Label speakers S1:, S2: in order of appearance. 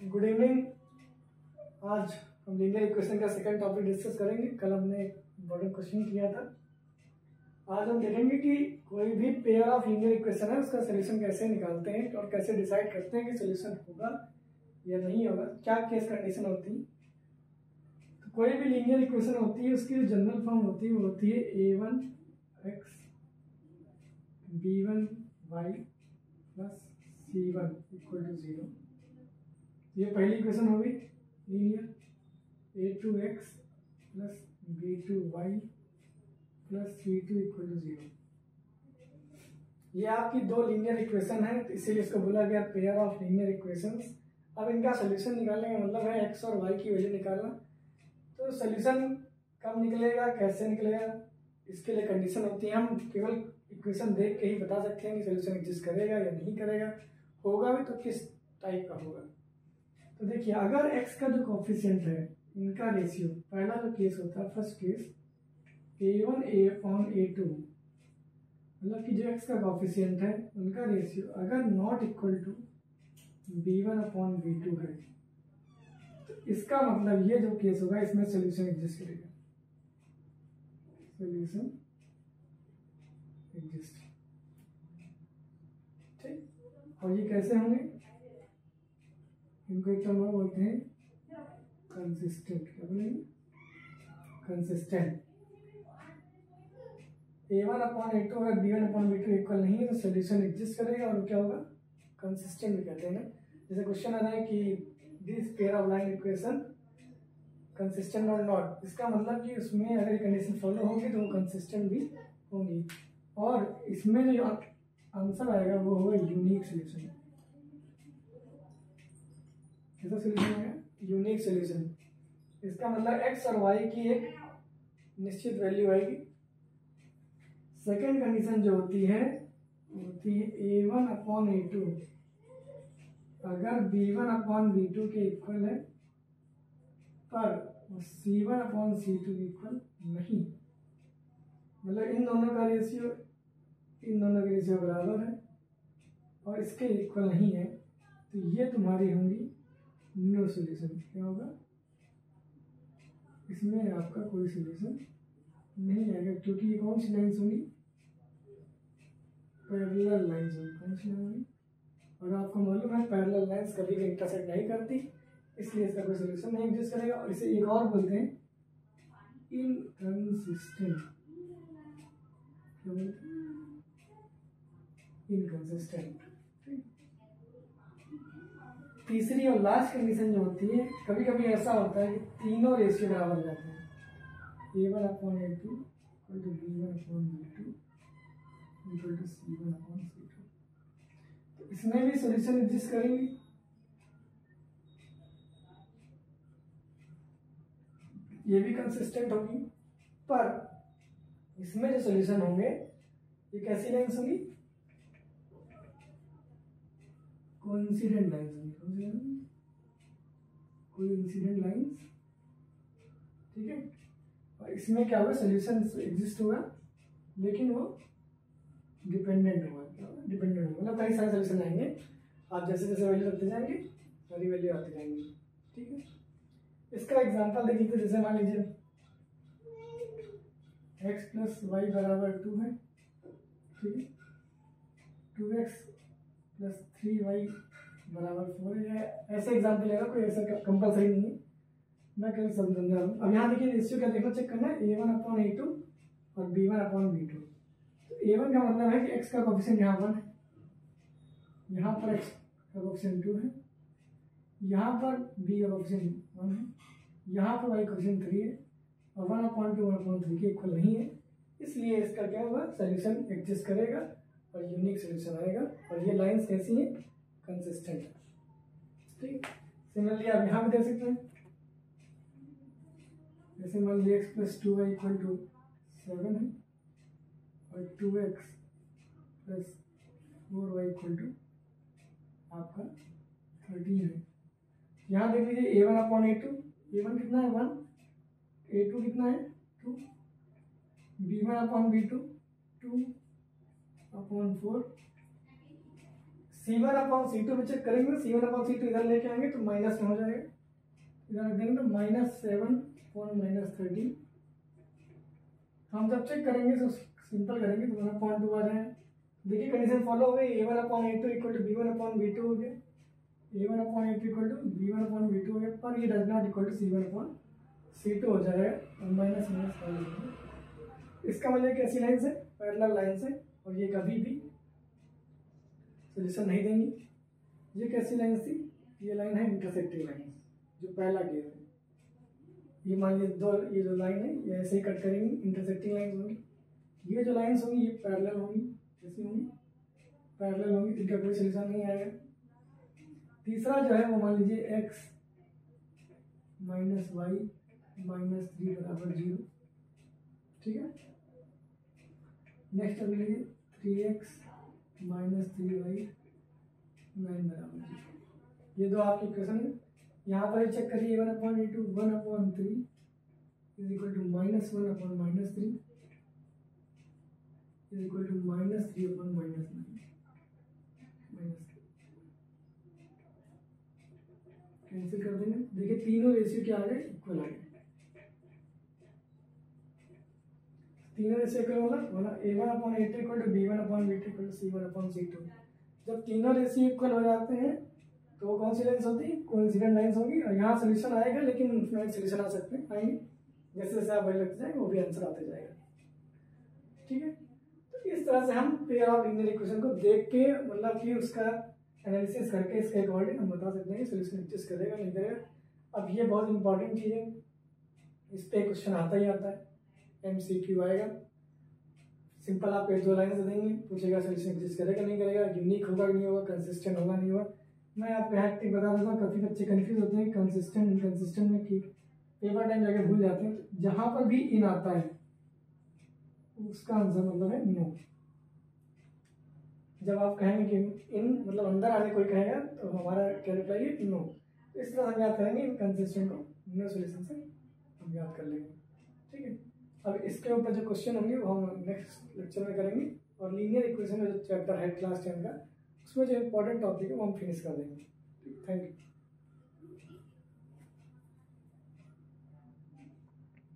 S1: Good evening. आज हम linear equation का सेकंड टॉपिक डिस्कस करेंगे। कल हमने एक इम्पोर्टेंट क्वेश्चन किया था। आज हम देखेंगे कि कोई भी पेयर ऑफ लीनियर इक्वेशन है उसका सोल्यूशन कैसे निकालते हैं और कैसे डिसाइड करते हैं कि सोल्यूशन होगा या नहीं होगा, क्या केस कंडीशन होती है। तो कोई भी लीनियर इक्वेशन होती है उसकी जो जनरल फॉर्म होती है वो होती है a1x b1y plus c1 equal to 0। ये पहली इक्वेशन होगी linear a2x plus b2y plus c2 equal to 0। ये आपकी दो लीनियर इक्वेशन है, इसीलिए इसको बोला गया पेयर ऑफ लीनियर इक्वेशंस। अब इनका सोल्यूशन निकालने का मतलब है x और y की वैल्यू निकालना। तो सोल्यूशन कब निकलेगा, कैसे निकलेगा, इसके लिए कंडीशन होती है। हम केवल इक्वेशन देख के ही बता सकते हैं कि सोल्यूशन एग्जिस्ट करेगा या नहीं करेगा, होगा भी तो किस टाइप का होगा। तो देखिए, अगर x का जो कोफिशिएंट है इनका रेशियो, पहला जो केस होता है first case a1 upon a2, मतलब कि जो x का कोफिशिएंट है उनका रेशियो अगर not equal to b1 upon b2 है, तो इसका मतलब ये जो केस होगा इसमें सोल्यूशन एग्जिस्ट करेगा, सोल्यूशन एग्जिस्ट। ठीक, और ये कैसे होंगे, इनको एक टर्म और बोलते हैं कंसिस्टेंट। क्या बोलेंगे, कंसिस्टेंट। a1 अपॉन a2 अगर b1 अपॉन b2 इक्वल नहीं है तो सोल्यूशन एग्जिस्ट करेगा और क्या होगा, कंसिस्टेंट भी कहते हैं ना। जैसे क्वेश्चन आ रहा है कि this pair of line equation consistent और नॉट, इसका मतलब कि उसमें अगर कंडीशन फॉलो होगी तो वो कंसिस्टेंट भी होंगी। और इसमें जो आंसर आएगा वो होगा यूनिक सोल्यूशन। कैसा सोल्यूशन आएगा, यूनिक सोल्यूशन। इसका मतलब x और y की एक निश्चित वैल्यू आएगी। सेकेंड कंडीशन जो होती है a1 अपॉन a2 अगर b1 अपॉन b2 के इक्वल है पर c1 अपॉन c2 के इक्वल नहीं, मतलब इन दोनों का रेशियो बराबर है और इसके इक्वल नहीं है, तो ये तुम्हारी होंगी नो सोल्यूशन। क्या होगा, इसमें आपका कोई सोल्यूशन नहीं आएगा, क्योंकि ये कौन सी लाइन्स होंगी, पैरेलल लाइन्स होंगी। कौन सी होंगी, और आपको मालूम है पैरेलल लाइन्स कभी भी इंटरसेक्ट नहीं करती, इसलिए इसका कोई सोल्यूशन नहीं एग्जिस्ट करेगा। और इसे एक और बोलते हैं इनकंसिस्टेंट। क्या बोलते हैं, इनकंसिस्टेंट। तीसरी और लास्ट कंडीशन जो होती है, कभी कभी ऐसा होता है कि तीनों रेशियो बराबर हो जाते हैं, a1 upon a2 equal to b1 upon b2 equal to c1 upon c2, तो इसमें भी सोल्यूशन एग्जिस्ट करेंगी। ये भी कंसिस्टेंट होगी, पर इसमें जो सोल्यूशन होंगे ये कैसी लाइन्स होंगी, कोइंसिडेंट लाइन्स होंगी। कोइंसिडेंट लाइन्स, ठीक है। और इसमें क्या होगा, सोल्यूशन एग्जिस्ट होगा लेकिन वो डिपेंडेंट होगा। क्या होगा, डिपेंडेंट होगा, मतलब कई सारे सोल्यूशन आएंगे, आप जैसे जैसे वैल्यू रखते जाएंगे सारी वैल्यू आती जाएंगी। ठीक है, इसका एग्जांपल देखिए। तो जैसे मान लीजिए x प्लस वाई बराबर 2 है, ठीक है, 2x प्लस 3y बराबर 4 है। ऐसे एग्जाम्पल लेगा, कोई ऐसा कंपलसरी नहीं है, मैं कल समझा रहा हूँ। अब यहाँ देखिए रेशियो क्या देखना, चेक करना है a1 अपॉन a2 और b1 अपॉन b2। तो a1 का मतलब है कि x का कोफिशिएंट यहाँ 1 है, यहाँ पर x का कोफिशिएंट 2 है, यहाँ पर b का कोफिशिएंट 1 है, यहाँ पर y का कोफिशिएंट 3 है, और 1 अपॉन 2 1 अपॉन 3 के इक्वल नहीं है, इसलिए इसका क्या होगा, सोल्यूशन एग्जिस्ट करेगा और यूनिक सोल्यूशन आएगा। और ये लाइन्स कैसी हैं, कंसिस्टेंट है। ठीक, सिमिलरली आप यहाँ भी देख सकते हैं। जैसे मान लीजिए x plus 2y equal to 7 है और 2x plus 4y equal to आपका 13 है। यहाँ देख लीजिए a1 अपॉन a2, a1 कितना है 1, a2 कितना है 2, b1 upon b2 2 upon 4, C1 upon C2 भी चेक करेंगे। C1 अपॉन C2 इधर लेके आएंगे तो माइनस में हो जाएगा, इधर रख देंगे तो -7/-13। हम जब चेक करेंगे तो सिंपल करेंगे तो 1/2 आ जाएगा। देखिए कंडीशन फॉलो हो गई, A1/A2 इक्वल टू B1/B2 हो गया, A1/A2 इक्वल टू B1/B2 हो गया, पर ये does not equal to C1/C2 हो जाएगा और माइनस माइनस कर देंगे। इसका मतलब कैसी लाइन से, पैरेलल लाइन से, और ये कभी भी सोल्यूशन नहीं देंगी। ये कैसी लाइन थी, ये लाइन है इंटरसेक्टिंग लाइन, जो पहला केस है। ये मान लीजिए ये जो लाइन है ये ऐसे ही कट करेंगी, इंटरसेक्टिंग लाइन होंगी। ये जो लाइन्स होंगी ये पैरेलल होंगी, कैसी होंगी, पैरेलल होंगी, इनका कोई सोल्यूशन नहीं आएगा। तीसरा जो है वो मान लीजिए x - y - 3 बराबर 0, ठीक है। नेक्स्ट अब लीजिए 3x - 3y 9 बराबर 0। ये दो आपके इक्वेशन है। यहाँ पर चेक करिए, A1/A2 1/3 is equal to -1/-3 is equal to -3/-9 cancel कर देंगे। देखिए तीनों रेशियो क्या आ गए, इक्वल आ गए। तीनों रेशियो इक्वल मतलब A1/A2 equal to B1/B2 equal to C1/C2। जब तीनों रेशियो इक्वल हो जाते हैं तो वो कौन सी लाइन्स होती है, कोइंसिडेंट लाइन्स होगी, और यहाँ सोल्यूशन आएगा, लेकिन इनफाइनाइट सोल्यूशन आ सकते हैं, आएंगे। जैसे जैसे आप बड़े लगते जाएंगे वो भी आंसर आते जाएगा, ठीक है। तो इस तरह से हम पेयर ऑफ लीनियर इक्वेशन को देख के, मतलब कि उसका एनालिसिस करके इसके अकॉर्डिंग हम बता सकते हैं सोल्यूशन एग्जिस्ट करेगा नहीं करेगा। अब ये बहुत इंपॉर्टेंट चीज़ है, इस पर क्वेश्चन आता ही आता है, MCQ आएगा। सिंपल आप एक दो लाइन देंगे, पूछेगा सोल्यूशन एग्जिस्ट करेगा नहीं करेगा, यूनिक होगा नहीं होगा, कंसिस्टेंट होगा नहीं होगा। मैं आपको हैक टिक बता देता हूँ, काफ़ी बच्चे कंफ्यूज होते हैं कंसिस्टेंट इनकंसिस्टेंट में, कि पेपर टाइम जाके भूल जाते हैं। तो जहाँ पर भी इन आता है उसका आंसर मतलब है नो। जब आप कहेंगे कि इन मतलब अंदर आने कोई कहेगा तो हमारा क्या रिप्लाई है, नो। तो इस तरह हम याद करेंगे इनकंसिस्टेंट को, नो सोल्यूशन से हम याद कर लेंगे, ठीक है। अब इसके ऊपर जो क्वेश्चन होंगे वो हम नेक्स्ट लेक्चर में करेंगे, और लीनियर इक्वेशन का जो चैप्टर है क्लास 10 का, उसमें जो इंपॉर्टेंट टॉपिक है वो हम फिनिश कर देंगे। Thank you.